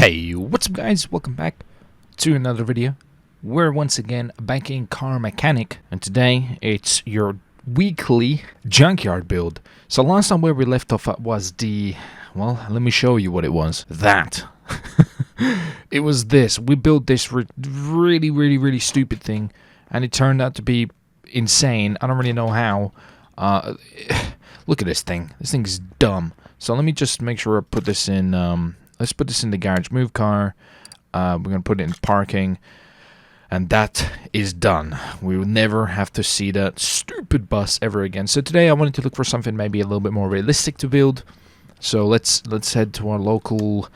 Hey, what's up guys? Welcome back to another video. We're once again a banking car mechanic, and today it's your weekly junkyard build. So last time where we left off was the, well, let me show you what it was. That. It was this. We built this really stupid thing, and it turned out to be insane. I don't really know how. Look at this thing. This thing's dumb. So let me just make sure I put this in, let's put this in the garage move car. We're going to put it in parking. And that is done. We will never have to see that stupid bus ever again. So today I wanted to look for something maybe a little bit more realistic to build. So let's head to our local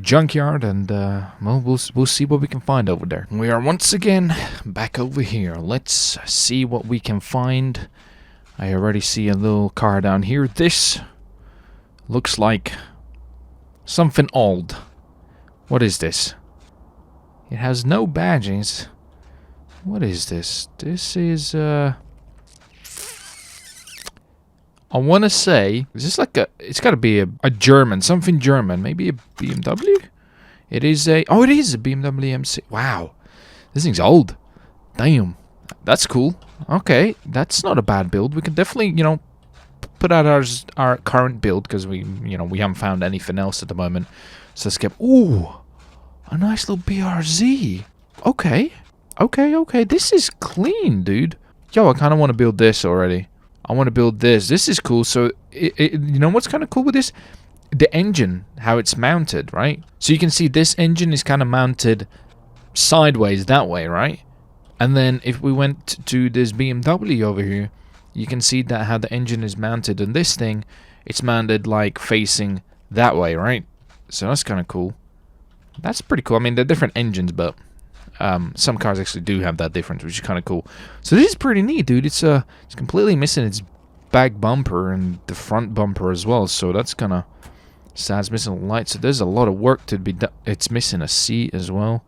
junkyard and well, we'll see what we can find over there. We are once again back over here. Let's see what we can find. I already see a little car down here. This looks like something old. What is this? It has no badges. What is this? This is I want to say, is this like a, it's got to be a German, something German, maybe a BMW? It is a, oh it is a BMW MC. Wow. This thing's old. Damn. That's cool. Okay, that's not a bad build. We can definitely, you know, put out our current build because we haven't found anything else at the moment. So let's get, ooh, a nice little BRZ. Okay. This is clean, dude. Yo, I kind of want to build this already. I want to build this. This is cool. So, you know what's kind of cool with this? The engine, how it's mounted, right? So you can see this engine is kind of mounted sideways that way, right? And then if we went to this BMW over here, you can see that how the engine is mounted. And this thing, it's mounted like facing that way, right? So that's kind of cool. That's pretty cool. I mean, they're different engines, but some cars actually do have that difference, which is kind of cool. So this is pretty neat, dude. It's completely missing its back bumper and the front bumper as well. So that's kind of sad. It's missing a light. So there's a lot of work to be done. It's missing a seat as well.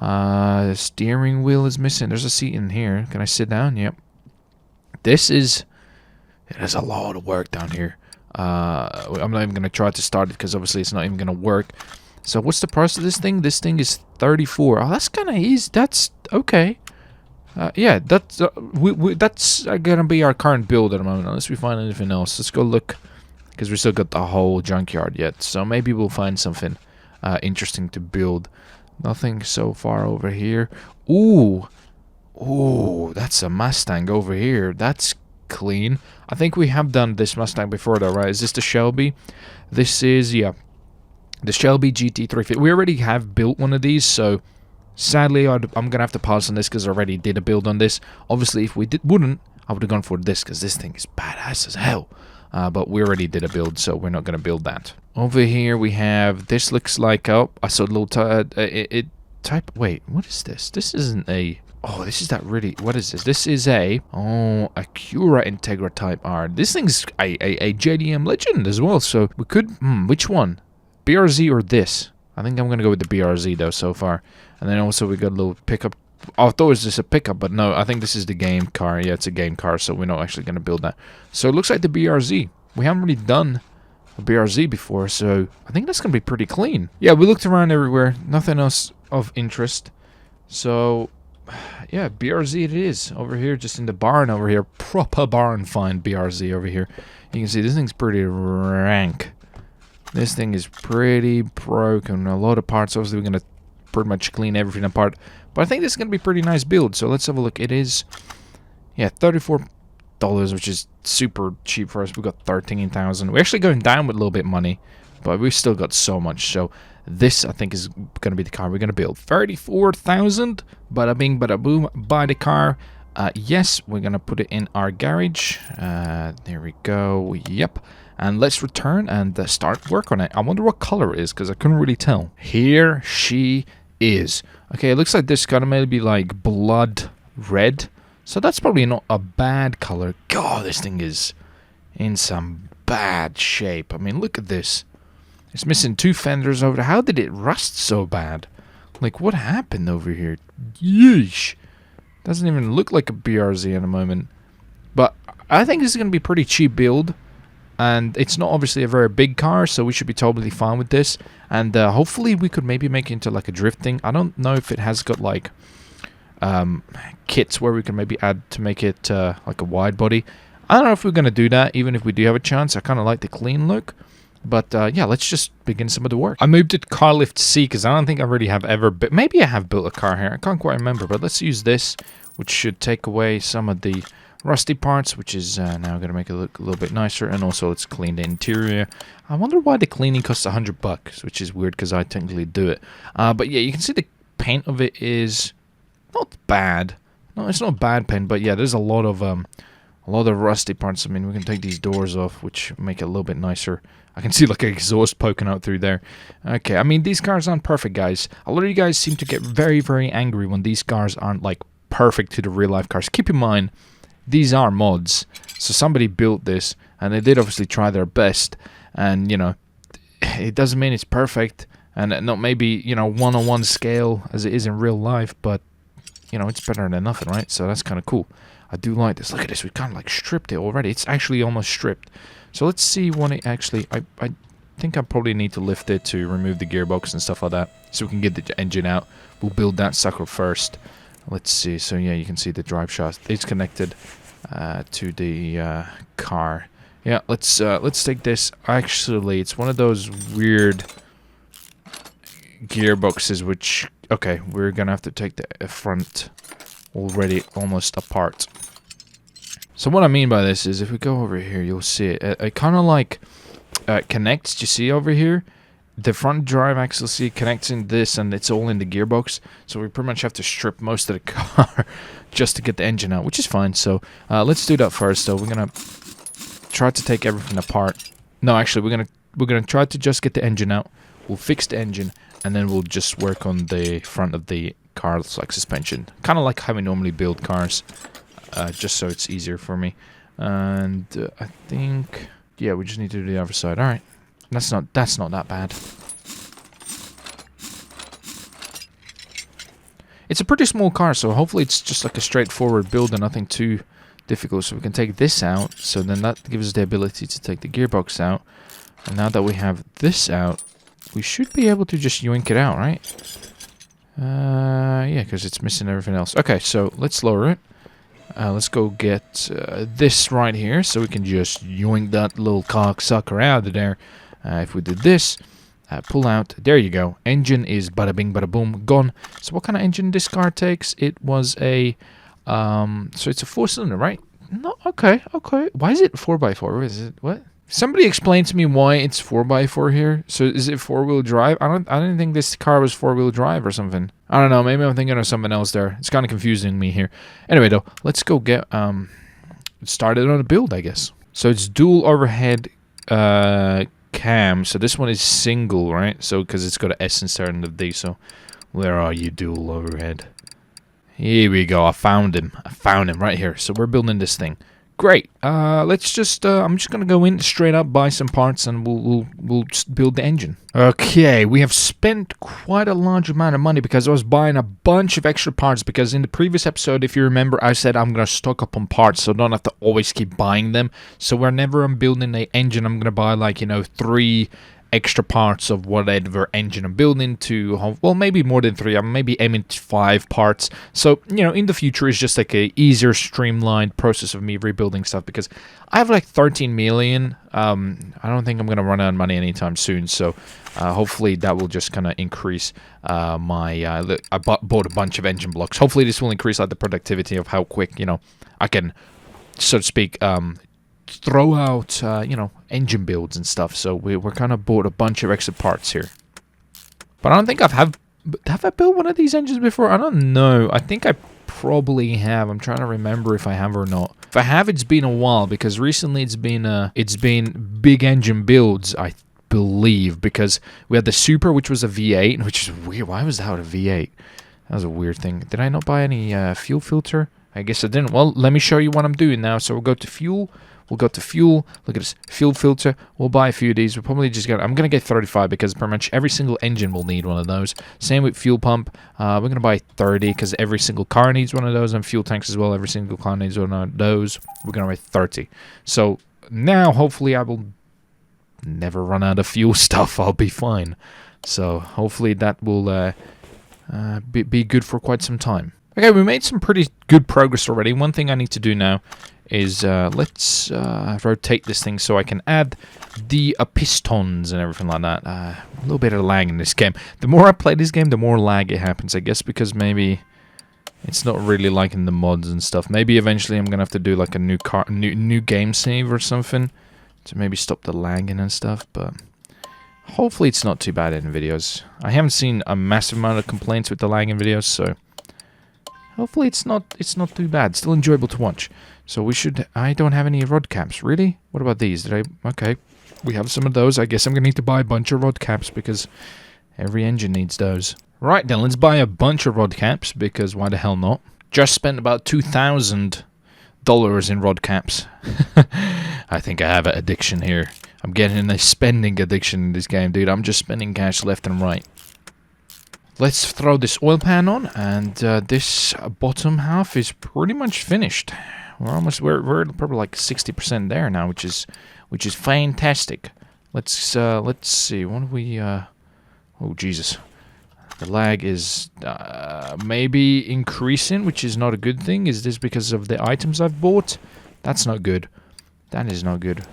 The steering wheel is missing. There's a seat in here. Can I sit down? Yep. This is... There's a lot of work down here. I'm not even going to try to start it because obviously it's not even going to work. So what's the price of this thing? This thing is 34. Oh, that's kind of easy. That's okay. Yeah, that's that's going to be our current build at the moment, unless we find anything else. Let's go look, because we still got the whole junkyard yet. So maybe we'll find something interesting to build. Nothing so far over here. Ooh, that's a Mustang over here. That's clean. I think we have done this Mustang before though, right? Is this the Shelby? This is, yeah, the Shelby GT350. We already have built one of these, so sadly I'm gonna have to pass on this because I already did a build on this. Obviously if we wouldn't, I would have gone for this because this thing is badass as hell. But we already did a build, so we're not gonna build that. Over here we have, this looks like, oh, I saw a little type, wait, what is this? This isn't a, oh, this is that really, what is this? This is a, oh, a Cura Integra Type R. This thing's a JDM legend as well, so we could, which one? BRZ or this? I think I'm going to go with the BRZ though so far. And then also we got a little pickup. Oh, I thought it was just a pickup, but no, I think this is the game car. Yeah, it's a game car, so we're not actually going to build that. So it looks like the BRZ. We haven't really done a BRZ before, so I think that's going to be pretty clean. Yeah, we looked around everywhere. Nothing else of interest. So... yeah, BRZ it is. Over here, just in the barn over here. Proper barn find BRZ over here. You can see this thing's pretty rank. This thing is pretty broken. A lot of parts. Obviously, we're going to pretty much clean everything apart. But I think this is going to be a pretty nice build. So let's have a look. It is, yeah, $34, which is super cheap for us. We got 13,000. We're actually going down with a little bit of money, but we've still got so much. So this, I think, is going to be the car we're going to build. 34,000. Bada bing, bada boom. Buy the car. Yes, we're going to put it in our garage. There we go. Yep. And let's return and start work on it. I wonder what color it is, because I couldn't really tell. Here she is. Okay, it looks like this got to maybe like blood red. So that's probably not a bad color. God, this thing is in some bad shape. I mean, look at this. It's missing two fenders over there. How did it rust so bad? Like, what happened over here? Yeesh. Doesn't even look like a BRZ at the moment. But I think this is going to be a pretty cheap build. and it's not obviously a very big car, so we should be totally fine with this. And hopefully we could maybe make it into like a drifting. I don't know if it has got like kits where we can maybe add to make it like a wide body. I don't know if we're going to do that, even if we do have a chance. I kind of like the clean look. But yeah, let's just begin some of the work. I moved it to car lift C because I don't think I really have ever built. Maybe I have built a car here. I can't quite remember, but let's use this, which should take away some of the rusty parts, which is now going to make it look a little bit nicer. And also, let's clean the interior. I wonder why the cleaning costs $100, which is weird because I technically do it. But yeah, you can see the paint of it is not bad. No, it's not bad paint, but yeah, there's a lot of rusty parts. I mean, we can take these doors off, which make it a little bit nicer. I can see like an exhaust poking out through there. Okay, I mean, these cars aren't perfect, guys. A lot of you guys seem to get very, very angry when these cars aren't like perfect to the real life cars. Keep in mind, these are mods. So somebody built this, and they did obviously try their best. And, you know, it doesn't mean it's perfect. And not maybe, you know, one-on-one scale as it is in real life. But, you know, it's better than nothing, right? So that's kind of cool. I do like this. Look at this. We kind of like stripped it already. It's actually almost stripped. So let's see when it actually... I think I probably need to lift it to remove the gearbox and stuff like that. So we can get the engine out. We'll build that sucker first. Let's see. So yeah, you can see the drive shaft. It's connected to the car. Yeah, let's take this. Actually, it's one of those weird gearboxes which... Okay, we're going to have to take the front already almost apart. So what I mean by this is if we go over here, you'll see it. It kind of like connects. You see over here? The front drive axle, see, connects in this, and it's all in the gearbox. So we pretty much have to strip most of the car just to get the engine out, which is fine. So let's do that first. So we're gonna try to take everything apart. No, actually, we're gonna try to just get the engine out. We'll fix the engine, and then we'll just work on the front of the car's like suspension, kind of like how we normally build cars. Just so it's easier for me. And I think, yeah, we just need to do the other side. All right, that's not that bad. It's a pretty small car, so hopefully it's just like a straightforward build and nothing too difficult. So we can take this out. So then that gives us the ability to take the gearbox out. And now that we have this out, we should be able to just yoink it out, right? Yeah, because it's missing everything else. Okay, so let's lower it. Let's go get this right here, so we can just yoink that little cocksucker out of there. If we did this, pull out, there you go. Engine is bada bing, bada boom, gone. So what kind of engine this car takes? It was a, so it's a 4-cylinder, right? No, okay. Why is it 4x4? Is it, what? Somebody explain to me why it's 4x4 here. So is it 4-wheel drive? I didn't think this car was 4-wheel drive or something. I don't know. Maybe I'm thinking of something else there. It's kind of confusing me here. Anyway, though, let's go get started on a build, I guess. So it's dual overhead cam. So this one is single, right? So because it's got an S instead of the D. So where are you, dual overhead? Here we go. I found him. Right here. So we're building this thing. Great. Let's just. I'm just gonna go in straight up, buy some parts, and we'll build the engine. Okay, we have spent quite a large amount of money because I was buying a bunch of extra parts. Because in the previous episode, if you remember, I said I'm gonna stock up on parts, so I don't have to always keep buying them. So whenever I'm building an engine, I'm gonna buy like 3 extra parts of whatever engine I'm building to, well, maybe more than 3. I'm maybe aiming 5 parts. So, in the future, it's just like a easier, streamlined process of me rebuilding stuff because I have like 13 million. I don't think I'm going to run out of money anytime soon. So, hopefully that will just kind of increase my, I bought a bunch of engine blocks. Hopefully this will increase like the productivity of how quick, I can, so to speak, throw out, engine builds and stuff. So we're kind of bought a bunch of extra parts here. But I don't think have I built one of these engines before? I don't know. I think I probably have. I'm trying to remember if I have or not. If I have, it's been a while because recently it's been big engine builds, I believe, because we had the Super, which was a V8, which is weird. Why was that a V8? That was a weird thing. Did I not buy any fuel filter? I guess I didn't. Well, let me show you what I'm doing now. So we'll go to fuel. We'll go to fuel. Look at this. Fuel filter. We'll buy a few of these. We're probably just going to... I'm going to get 35 because pretty much every single engine will need one of those. Same with fuel pump. We're going to buy 30 because every single car needs one of those. And fuel tanks as well. Every single car needs one of those. We're going to buy 30. So now hopefully I will never run out of fuel stuff. I'll be fine. So hopefully that will be good for quite some time. Okay, we made some pretty good progress already. One thing I need to do now is let's rotate this thing so I can add the pistons and everything like that. A little bit of lag in this game. The more I play this game, the more lag it happens. I guess because maybe it's not really liking the mods and stuff. Maybe eventually I'm gonna have to do like a new game save or something to maybe stop the lagging and stuff. But hopefully it's not too bad in videos. I haven't seen a massive amount of complaints with the lag in videos, so hopefully it's not too bad. Still enjoyable to watch. So we should... I don't have any rod caps. Really? What about these? Okay. We have some of those. I guess I'm going to need to buy a bunch of rod caps because every engine needs those. Right then, let's buy a bunch of rod caps because why the hell not? Just spent about $2,000 in rod caps. I think I have an addiction here. I'm getting a spending addiction in this game, dude. I'm just spending cash left and right. Let's throw this oil pan on, and this bottom half is pretty much finished. We're probably like 60% there now, which is fantastic. Let's see. What do we? Oh Jesus, the lag is maybe increasing, which is not a good thing. Is this because of the items I've bought? That's not good. That is not good.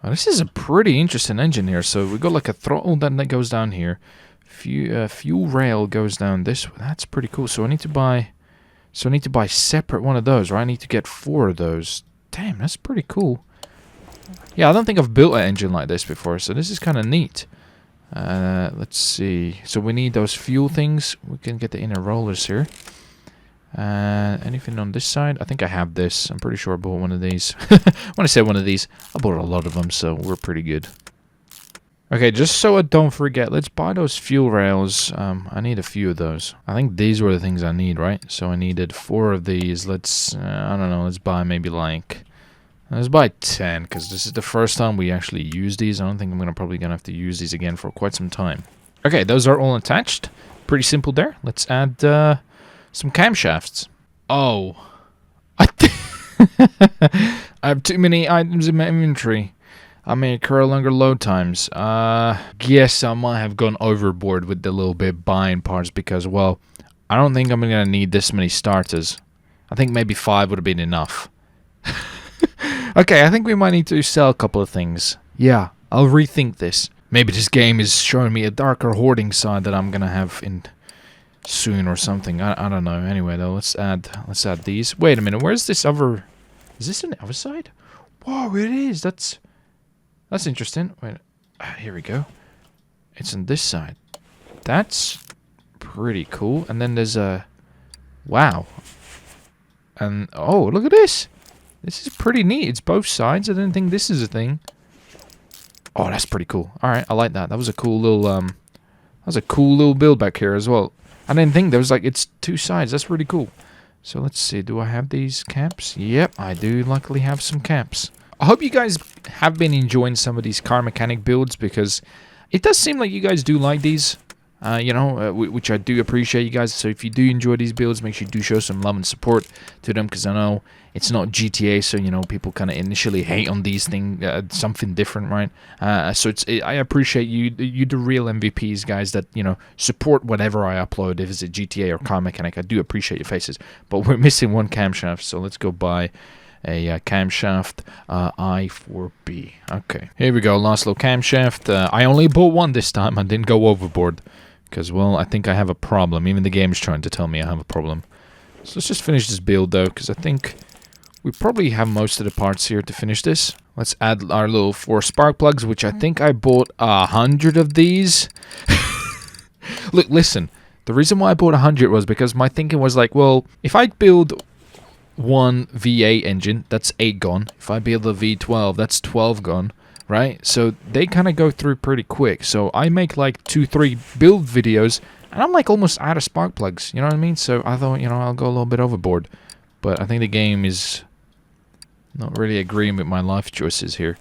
Well, this is a pretty interesting engine here. So we got like a throttle that goes down here. Fuel rail goes down this way. That's pretty cool. So I need to buy separate one of those, right? I need to get 4 of those. Damn, that's pretty cool. Yeah, I don't think I've built an engine like this before, so this is kind of neat. Let's see. So we need those fuel things. We can get the inner rollers here. Anything on this side? I think I have this. I'm pretty sure I bought one of these. When I say one of these, I bought a lot of them, so we're pretty good. Okay, just so I don't forget, let's buy those fuel rails. I need a few of those. I think these were the things I need, right? So I needed 4 of these. Let's, I don't know, let's buy maybe like... Let's buy 10, because this is the first time we actually use these. I don't think I'm probably gonna have to use these again for quite some time. Okay, those are all attached. Pretty simple there. Let's add some camshafts. Oh. I have too many items in my inventory. I may incur longer load times. Guess I might have gone overboard with the little bit buying parts because, well, I don't think I'm gonna need this many starters. I think maybe 5 would have been enough. Okay, I think we might need to sell a couple of things. Yeah, I'll rethink this. Maybe this game is showing me a darker hoarding side that I'm gonna have in soon or something. I don't know. Anyway, though, let's add these. Wait a minute, where's this other? Is this on the other side? Whoa, it is. That's interesting. Wait, here we go. It's on this side. That's pretty cool. And then there's a... Wow. And, oh, look at this. This is pretty neat. It's both sides. I didn't think this is a thing. Oh, that's pretty cool. Alright, I like that. That was a cool little, build back here as well. I didn't think there was like, it's 2 sides. That's really cool. So let's see. Do I have these caps? Yep, I do luckily have some caps. I hope you guys have been enjoying some of these car mechanic builds because it does seem like you guys do like these, which I do appreciate you guys. So if you do enjoy these builds, make sure you do show some love and support to them because I know it's not GTA, so, people kind of initially hate on these things, something different, right? So I appreciate you the real MVPs, guys, that, support whatever I upload, if it's a GTA or car mechanic. I do appreciate your faces, but we're missing one camshaft, so let's go buy a camshaft I4B. Okay, here we go, last little camshaft. I only bought one this time. I didn't go overboard because, well, I think I have a problem. Even the game is trying to tell me I have a problem. So let's just finish this build, though, because I think we probably have most of the parts here to finish this. Let's add our little 4 spark plugs, which I think I bought 100 of these. Look, listen, the reason why I bought 100 was because my thinking was like, well, if I build one V8 engine, that's 8 gone. If I build a V12, that's 12 gone, right? So they kind of go through pretty quick. So I make like 2-3 build videos, and I'm like almost out of spark plugs, you know what I mean? So I thought, I'll go a little bit overboard. But I think the game is not really agreeing with my life choices here.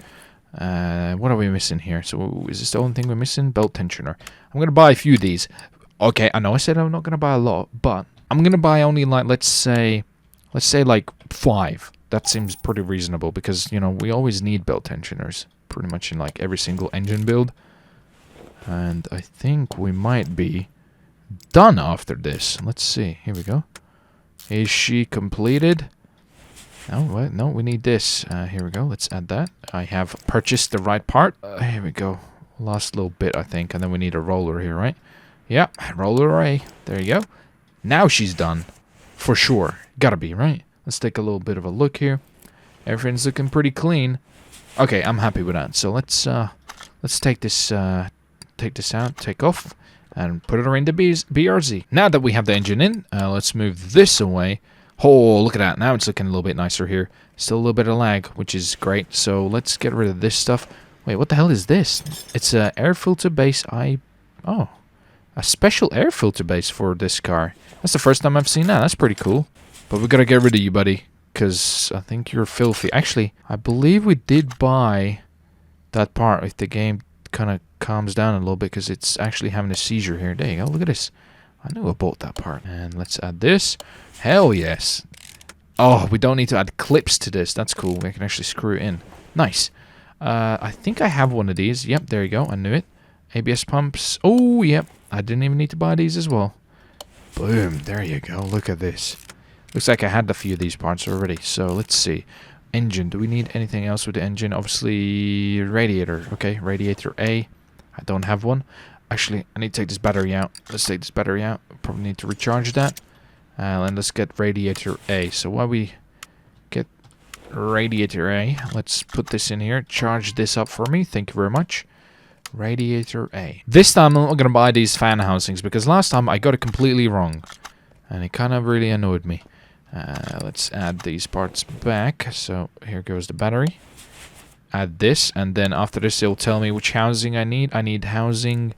What are we missing here? So is this the only thing we're missing? Belt tensioner. I'm going to buy a few of these. Okay, I know I said I'm not going to buy a lot, but I'm going to buy only like, let's say like 5. that seems pretty reasonable because, you know, we always need belt tensioners pretty much in like every single engine build. And I think we might be done after this. Let's see. Here we go. Is she completed? Oh, what? No, we need this. Here we go. Let's add that. I have purchased the right part. Here we go. Last little bit, I think. And then we need a roller here, right? Yeah, roller array. There you go. Now she's done. For sure. Gotta be, right? Let's take a little bit of a look here. Everything's looking pretty clean. Okay, I'm happy with that. So let's take this out, take off, and put it in the BRZ. Now that we have the engine in, let's move this away. Oh, look at that. Now it's looking a little bit nicer here. Still a little bit of lag, which is great. So let's get rid of this stuff. Wait, what the hell is this? It's a air filter base. Oh, a special air filter base for this car. That's the first time I've seen that. That's pretty cool. But we gotta get rid of you, buddy, because I think you're filthy. Actually, I believe we did buy that part if the game kind of calms down a little bit, because it's actually having a seizure here. There you go. Look at this. I knew I bought that part. And let's add this. Hell yes. Oh, we don't need to add clips to this. That's cool. We can actually screw it in. Nice. I think I have one of these. Yep, there you go. I knew it. ABS pumps. Oh, yep. I didn't even need to buy these as well. Boom. There you go. Look at this. Looks like I had a few of these parts already. So let's see. Engine. Do we need anything else with the engine? Obviously, radiator. Okay, radiator A. I don't have one. Actually, I need to take this battery out. Let's take this battery out. Probably need to recharge that. And let's get radiator A. So while we get radiator A, let's put this in here. Charge this up for me. Thank you very much. Radiator A. This time I'm not going to buy these fan housings because last time I got it completely wrong. And it kind of really annoyed me. Let's add these parts back. So here goes the battery. Add this, and then after this it'll tell me which housing I need. I need housing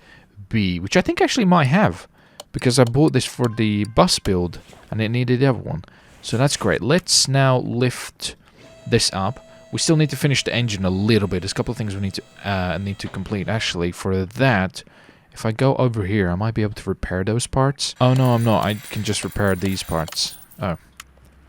B, which I think actually might have, because I bought this for the bus build and it needed the other one. So that's great. Let's now lift this up. We still need to finish the engine a little bit. There's a couple of things we need to complete. Actually, for that, if I go over here, I might be able to repair those parts. Oh no, I'm not. I can just repair these parts. Oh,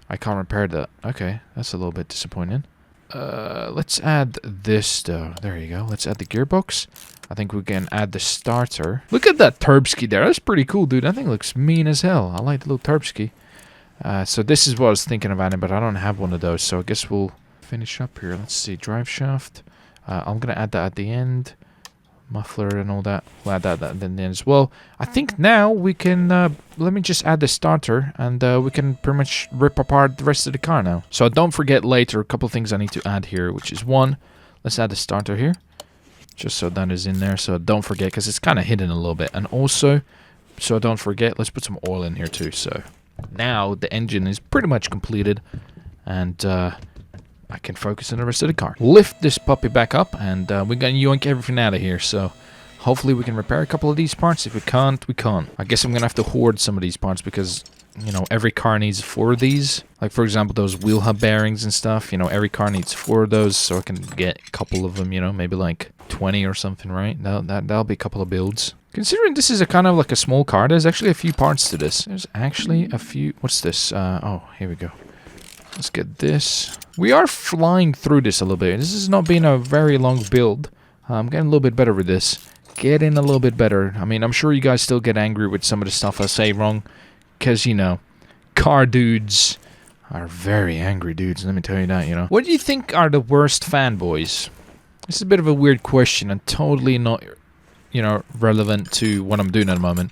I can't repair that. Okay, that's a little bit disappointing. Let's add this though. There you go. Let's add the gearbox. I think we can add the starter. Look at that Turbski there. That's pretty cool, dude. That thing looks mean as hell. I like the little Turbski. So this is what I was thinking of adding, but I don't have one of those. So I guess we'll finish up here. Let's see. Drive shaft. I'm going to add that at the end. Muffler and all that. We'll add that at the end as well. I think now we can... let me just add the starter, and we can pretty much rip apart the rest of the car now. So don't forget later a couple of things I need to add here, which is one, let's add the starter here. Just so that is in there, so don't forget, because it's kind of hidden a little bit. And also, so don't forget, let's put some oil in here too. So now the engine is pretty much completed, and I can focus on the rest of the car. Lift this puppy back up, and we're gonna yoink everything out of here. So hopefully we can repair a couple of these parts. If we can't, we can't. I guess I'm gonna have to hoard some of these parts because, you know, every car needs 4 of these. Like, for example, those wheel hub bearings and stuff. You know, every car needs 4 of those, so I can get a couple of them, you know, maybe like 20 or something, right? That'll be a couple of builds. Considering this is a kind of like a small car, there's actually a few parts to this. There's actually a few... What's this? Oh, here we go. Let's get this. We are flying through this a little bit. This has not been a very long build. I'm getting a little bit better with this. Getting a little bit better. I mean, I'm sure you guys still get angry with some of the stuff I say wrong. Because, you know, car dudes are very angry dudes. Let me tell you that, you know. What do you think are the worst fanboys? This is a bit of a weird question and totally not, you know, relevant to what I'm doing at the moment.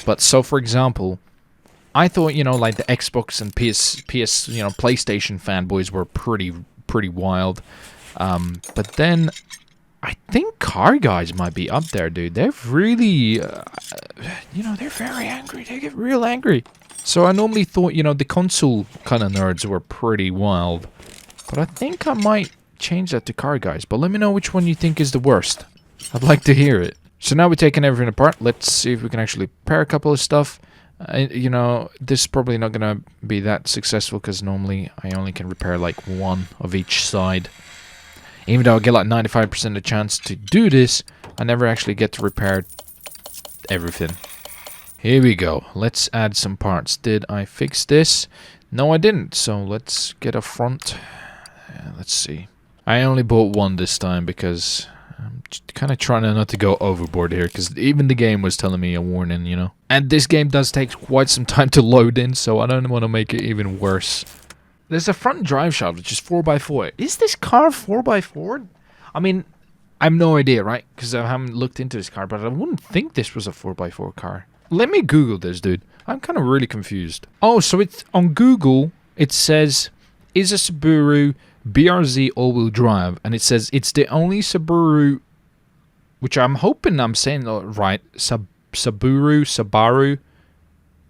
But so, for example... I thought, you know, like the Xbox and PS, you know, PlayStation fanboys were pretty wild. But then I think car guys might be up there, dude. They're really, you know, they're very angry. They get real angry. So I normally thought, you know, the console kind of nerds were pretty wild. But I think I might change that to car guys. But let me know which one you think is the worst. I'd like to hear it. So now we're taking everything apart. Let's see if we can actually repair a couple of stuff. You know, this is probably not going to be that successful because normally I only can repair like 1 of each side. Even though I get like 95% of the chance to do this, I never actually get to repair everything. Here we go. Let's add some parts. Did I fix this? No, I didn't. So let's get a front. Let's see. I only bought one this time because I'm kind of trying not to go overboard here, because even the game was telling me a warning, you know. And this game does take quite some time to load in, so I don't want to make it even worse. There's a front drive shaft, which is 4x4. Is this car 4x4? I mean, I have no idea, right? Because I haven't looked into this car, but I wouldn't think this was a 4x4 car. Let me Google this, dude. I'm kind of really confused. Oh, so it's on Google, it says, is a Subaru BRZ all-wheel drive, and it says it's the only Subaru, which I'm hoping I'm saying right, Subaru,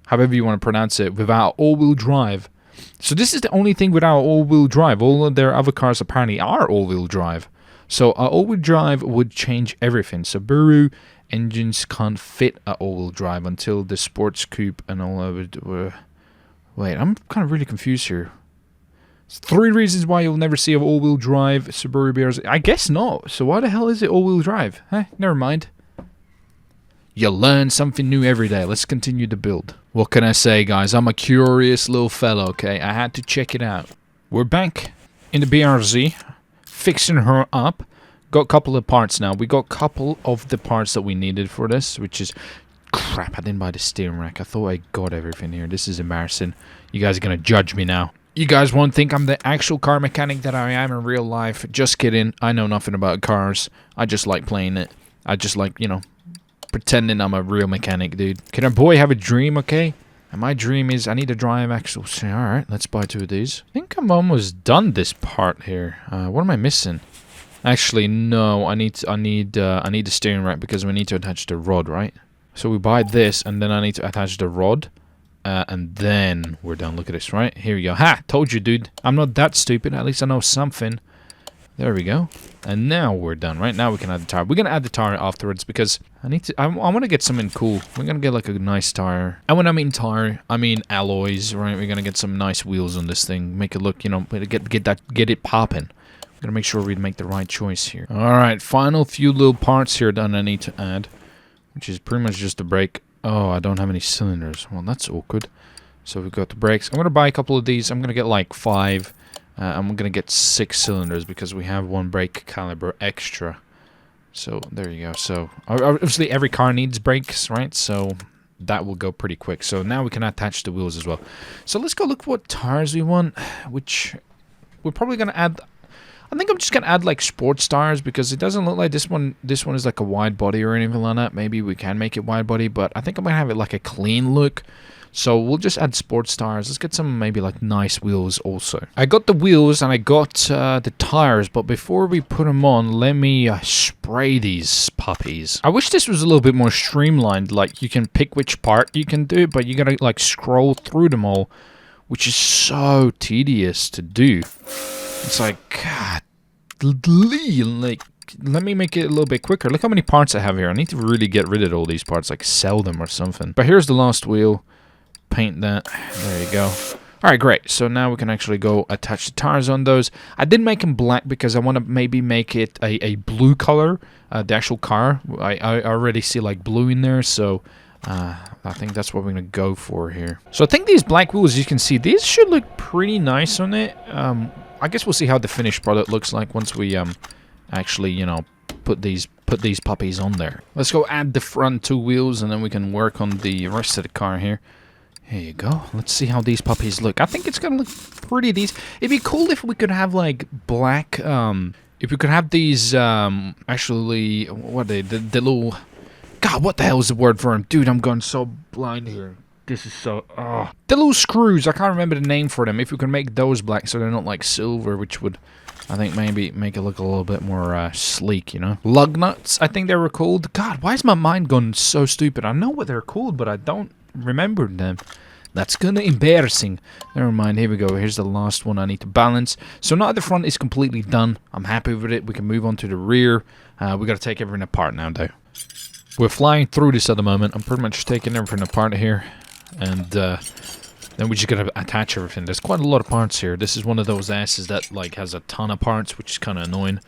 however you want to pronounce it, without all-wheel drive. So this is the only thing without all-wheel drive. All of their other cars apparently are all-wheel drive. So all-wheel drive would change everything. Subaru engines can't fit a all-wheel drive until the sports coupe and all of it were... Wait, I'm kind of really confused here. 3 reasons why you'll never see an all-wheel drive Subaru BRZ. I guess not. So why the hell is it all-wheel drive? Never mind. You learn something new every day. Let's continue to build. What can I say, guys? I'm a curious little fellow, okay? I had to check it out. We're back in the BRZ, fixing her up. Got a couple of parts now. We got a couple of the parts that we needed for this, which is... Crap, I didn't buy the steering rack. I thought I got everything here. This is embarrassing. You guys are going to judge me now. You guys won't think I'm the actual car mechanic that I am in real life. Just kidding. I know nothing about cars. I just like playing it. I just like, you know, pretending I'm a real mechanic, dude. Can a boy have a dream, okay? And my dream is I need to drive axles. Alright, let's buy 2 of these. I think I'm almost done this part here. What am I missing? Actually, no. I need the steering rack because we need to attach the rod, right? So we buy this, and then I need to attach the rod. And then we're done. Look at this, right? Here we go. Ha! Told you, dude. I'm not that stupid. At least I know something. There we go. And now we're done, right? Now we can add the tire. We're going to add the tire afterwards because I want to get something cool. We're going to get like a nice tire. And when I mean tire, I mean alloys, right? We're going to get some nice wheels on this thing. Make it look, you know, get it popping. We're going to make sure we make the right choice here. All right, final few little parts here that I need to add, which is pretty much just the brake. Oh, I don't have any cylinders. Well, that's awkward. So we've got the brakes. I'm going to buy a couple of these. I'm going to get like 5. I'm going to get 6 cylinders because we have 1 brake caliber extra. So there you go. So obviously every car needs brakes, right? So that will go pretty quick. So now we can attach the wheels as well. So let's go look what tires we want, which we're probably going to add... I think I'm just gonna add like sports tires because it doesn't look like this one is like a wide body or anything like that. Maybe we can make it wide body, but I think I'm gonna have it like a clean look. So we'll just add sports tires. Let's get some maybe like nice wheels also. I got the wheels and I got the tires, but before we put them on, let me spray these puppies. I wish this was a little bit more streamlined. Like you can pick which part you can do, but you gotta like scroll through them all, which is so tedious to do. It's like, God, like, let me make it a little bit quicker. Look how many parts I have here. I need to really get rid of all these parts, like sell them or something. But here's the last wheel. Paint that. There you go. Alright, great. So now we can actually go attach the tires on those. I did make them black because I want to maybe make it a blue color, the actual car. I already see like blue in there, so... I think that's what we're going to go for here. So I think these black wheels, you can see, these should look pretty nice on it. I guess we'll see how the finished product looks like once we actually, you know, put these puppies on there. Let's go add the front 2 wheels and then we can work on the rest of the car here. Here you go. Let's see how these puppies look. I think it's going to look pretty decent. It'd be cool if we could have like black, if we could have these, actually, what are they, the little... God, what the hell is the word for them? Dude, I'm going so blind here. This is so... The little screws, I can't remember the name for them. If we can make those black so they're not like silver, which would, I think, maybe make it look a little bit more sleek, you know? Lug nuts, I think they were called. God, why is my mind going so stupid? I know what they're called, but I don't remember them. That's kind of embarrassing. Never mind, here we go. Here's the last one I need to balance. So now the front is completely done. I'm happy with it. We can move on to the rear. We got to take everything apart now, though. We're flying through this at the moment. I'm pretty much taking everything apart here. And then we just gotta attach everything. There's quite a lot of parts here. This is one of those asses that like has a ton of parts, which is kind of annoying.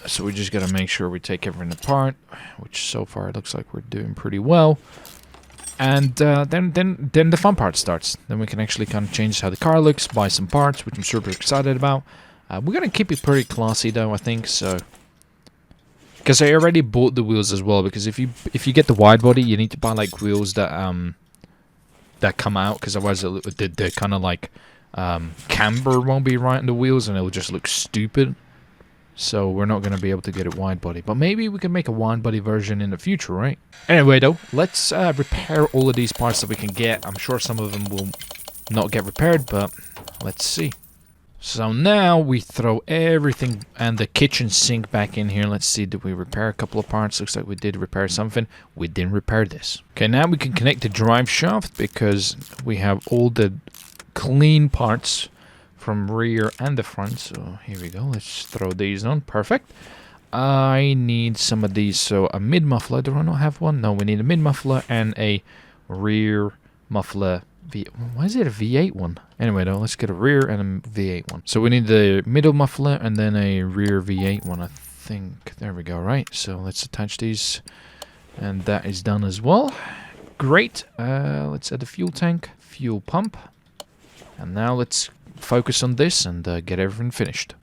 So we just gotta make sure we take everything apart, which so far it looks like we're doing pretty well. And then the fun part starts. Then we can actually kind of change how the car looks, buy some parts, which I'm super excited about. We're gonna keep it pretty classy though, I think. So, because I already bought the wheels as well. Because if you get the wide body, you need to buy like wheels that come out. Because otherwise, the kind of like camber won't be right in the wheels, and it'll just look stupid. So we're not going to be able to get it wide body. But maybe we can make a wide body version in the future, right? Anyway, though, let's repair all of these parts that we can get. I'm sure some of them will not get repaired, but let's see. So now we throw everything and the kitchen sink back in here. Let's see, did we repair a couple of parts? Looks like we did repair something. We didn't repair this. Okay, now we can connect the drive shaft because we have all the clean parts from rear and the front. So here we go. Let's throw these on. Perfect. I need some of these. So a mid muffler. Do I not have one? No, we need a mid muffler and a rear muffler. Why is it a V8 one? Anyway, though, let's get a rear and a V8 one. So we need the middle muffler and then a rear V8 one, I think. There we go, right? So let's attach these. And that is done as well. Great. Let's add the fuel tank, fuel pump. And now let's focus on this and get everything finished.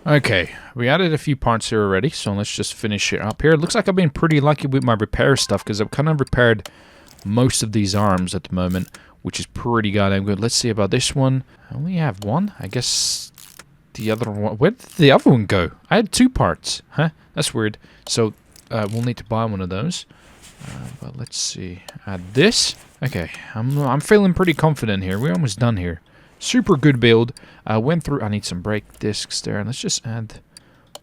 Okay, we added a few parts here already, so let's just finish it up here. It looks like I've been pretty lucky with my repair stuff because I've kind of repaired most of these arms at the moment, which is pretty goddamn good. Let's see about this one. I only have one. I guess the other one... Where did the other one go? I had two parts. Huh? That's weird. So we'll need to buy one of those. But let's see. Add this. Okay, I'm feeling pretty confident here. We're almost done here. Super good build. Went through... I need some brake discs there. And let's just add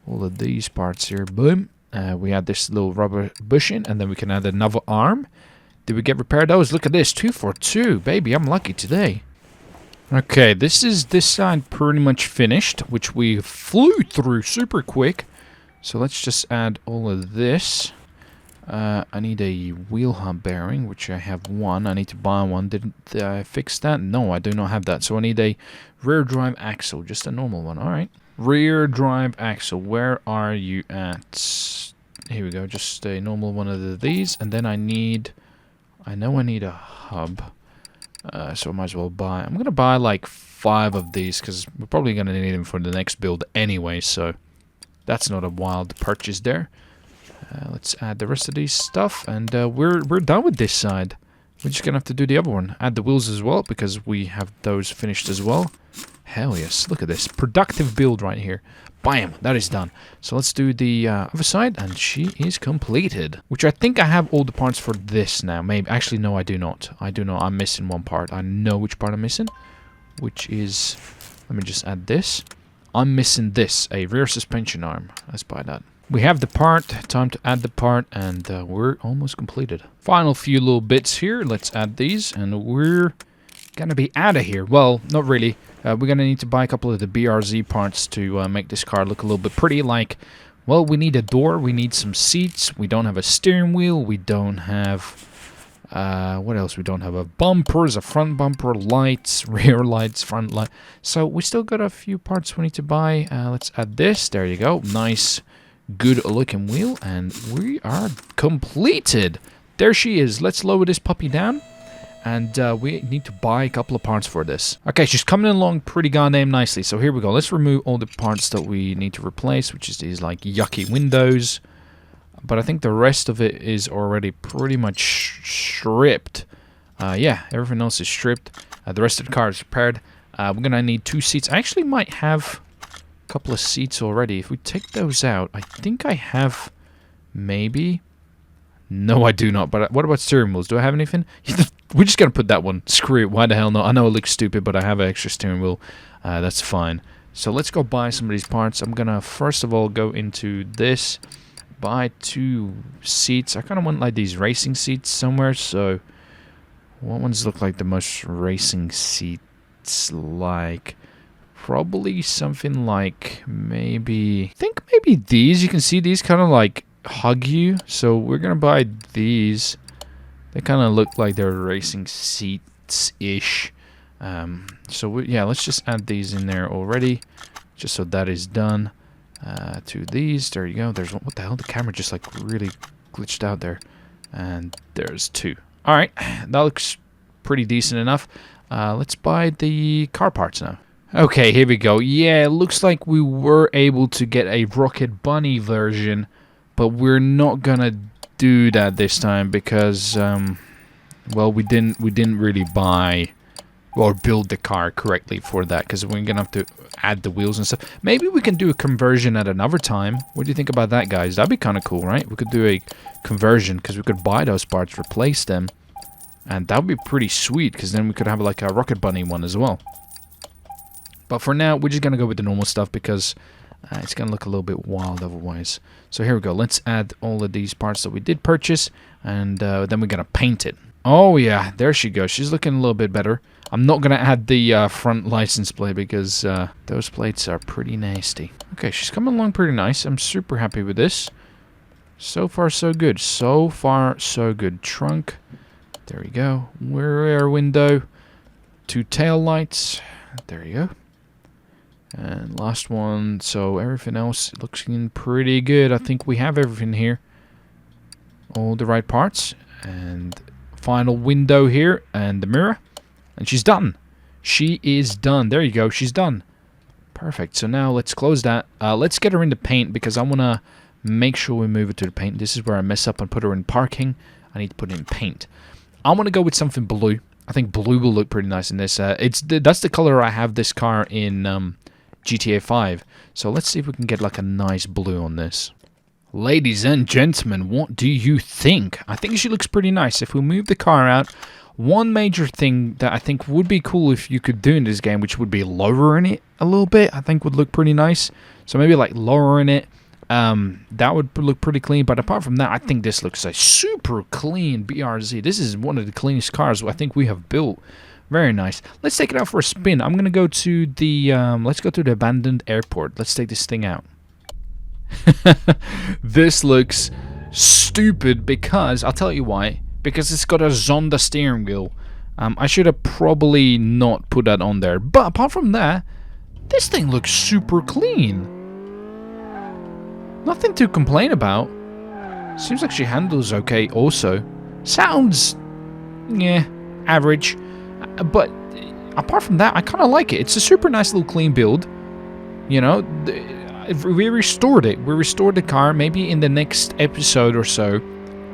all of these parts here. Boom. We add this little rubber bushing. And then we can add another arm. Did we get repaired those? Look at this. 2 for 2. Baby, I'm lucky today. Okay, this side pretty much finished. Which we flew through super quick. So let's just add all of this. I need a wheel hub bearing, which I have one. I need to buy one. Did I fix that? No, I do not have that. So I need a rear drive axle, just a normal one. All right. Rear drive axle, where are you at? Here we go, just a normal one of these. And then I know I need a hub. So I might as well buy. I'm going to buy like 5 of these because we're probably going to need them for the next build anyway. So that's not a wild purchase there. Let's add the rest of these stuff, and we're done with this side. We're just gonna have to do the other one. Add the wheels as well, because we have those finished as well. Hell yes, look at this. Productive build right here. Bam, that is done. So let's do the other side, and she is completed. Which I think I have all the parts for this now. Maybe, actually no, I do not. I do not, I'm missing one part. I know which part I'm missing. Which is, let me just add this. I'm missing this, a rear suspension arm. Let's buy that. We have the part, time to add the part, and we're almost completed. Final few little bits here, let's add these, and we're gonna be out of here. Well, not really. We're gonna need to buy a couple of the BRZ parts to make this car look a little bit pretty. Like, well, we need a door, we need some seats, we don't have a steering wheel, we don't have... what else? We don't have a bumpers, a front bumper, lights, rear lights, front light. So we still got a few parts we need to buy. Let's add this, there you go. Nice. Good looking wheel, and we are completed. There she is. Let's lower this puppy down, and we need to buy a couple of parts for this. Okay, she's coming along pretty goddamn nicely. So here we go. Let's remove all the parts that we need to replace, which is these like yucky windows. But I think the rest of it is already pretty much stripped. Yeah, everything else is stripped. The rest of the car is repaired. We're gonna need 2 seats. I actually might have couple of seats already. If we take those out, I think I have maybe... No, I do not. But what about steering wheels? Do I have anything? We're just going to put that one. Screw it. Why the hell not? I know it looks stupid, but I have an extra steering wheel. That's fine. So let's go buy some of these parts. I'm going to first of all go into this. Buy 2 seats. I kind of want like these racing seats somewhere. So what ones look like the most racing seats? Like... Probably something like maybe... I think maybe these. You can see these kind of like hug you. So we're going to buy these. They kind of look like they're racing seats-ish. So yeah, let's just add these in there already. Just so that is done. To these. There you go. There's one. What the hell? The camera just like really glitched out there. And there's 2. Alright, that looks pretty decent enough. Let's buy the car parts now. Okay, here we go. Yeah, it looks like we were able to get a Rocket Bunny version, but we're not gonna do that this time because, well, we didn't really buy or build the car correctly for that, because we're gonna have to add the wheels and stuff. Maybe we can do a conversion at another time. What do you think about that, guys? That'd be kind of cool, right? We could do a conversion because we could buy those parts, replace them, and that would be pretty sweet, because then we could have like a Rocket Bunny one as well. But for now, we're just gonna go with the normal stuff because it's gonna look a little bit wild otherwise. So here we go. Let's add all of these parts that we did purchase, and then we're gonna paint it. Oh yeah, there she goes. She's looking a little bit better. I'm not gonna add the front license plate because those plates are pretty nasty. Okay, she's coming along pretty nice. I'm super happy with this. So far, so good. So far, so good. Trunk. There we go. Rear window. 2 tail lights. There you go. And last one. So everything else looking pretty good. I think we have everything here. All the right parts. And final window here. And the mirror. And she's done. She is done. There you go. She's done. Perfect. So now let's close that. Let's get her into paint because I want to make sure we move it to the paint. This is where I mess up and put her in parking. I need to put it in paint. I want to go with something blue. I think blue will look pretty nice in this. That's the color I have this car in GTA 5. So let's see if we can get like a nice blue on this. Ladies and gentlemen, what do you think? I think she looks pretty nice. If we move the car out, one major thing that I think would be cool if you could do in this game, which would be lowering it a little bit, I think would look pretty nice. So maybe like lowering it. That would look pretty clean, but apart from that, I think this looks a super clean BRZ. This is one of the cleanest cars I think we have built. Very nice. Let's take it out for a spin. I'm gonna go to the let's go to the abandoned airport. Let's take this thing out. This looks stupid because I'll tell you why. Because it's got a Zonda steering wheel. I should have probably not put that on there. But apart from that, this thing looks super clean. Nothing to complain about. Seems like she handles okay also. Sounds, yeah, average. But apart from that, I kind of like it. It's a super nice little clean build. You know, we restored it. We restored the car. Maybe in the next episode or so,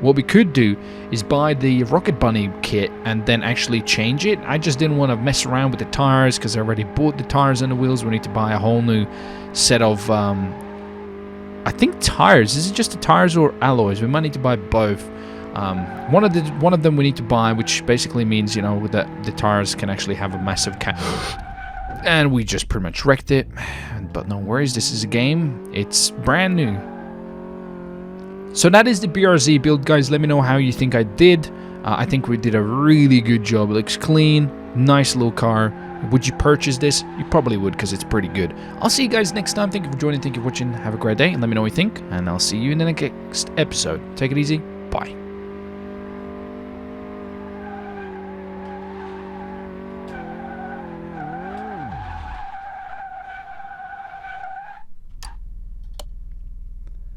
what we could do is buy the Rocket Bunny kit and then actually change it. I just didn't want to mess around with the tires because I already bought the tires and the wheels. We need to buy a whole new set of, I think tires. Is it just the tires or alloys? We might need to buy both. One of them we need to buy, which basically means, you know, that the tires can actually have a massive and we just pretty much wrecked it. But no worries, this is a game. It's brand new. So that is the BRZ build, guys. Let me know how you think I did. I think we did a really good job. It looks clean, nice little car. Would you purchase this? You probably would because it's pretty good. I'll see you guys next time. Thank you for joining. Thank you for watching. Have a great day and let me know what you think. And I'll see you in the next episode. Take it easy. Bye.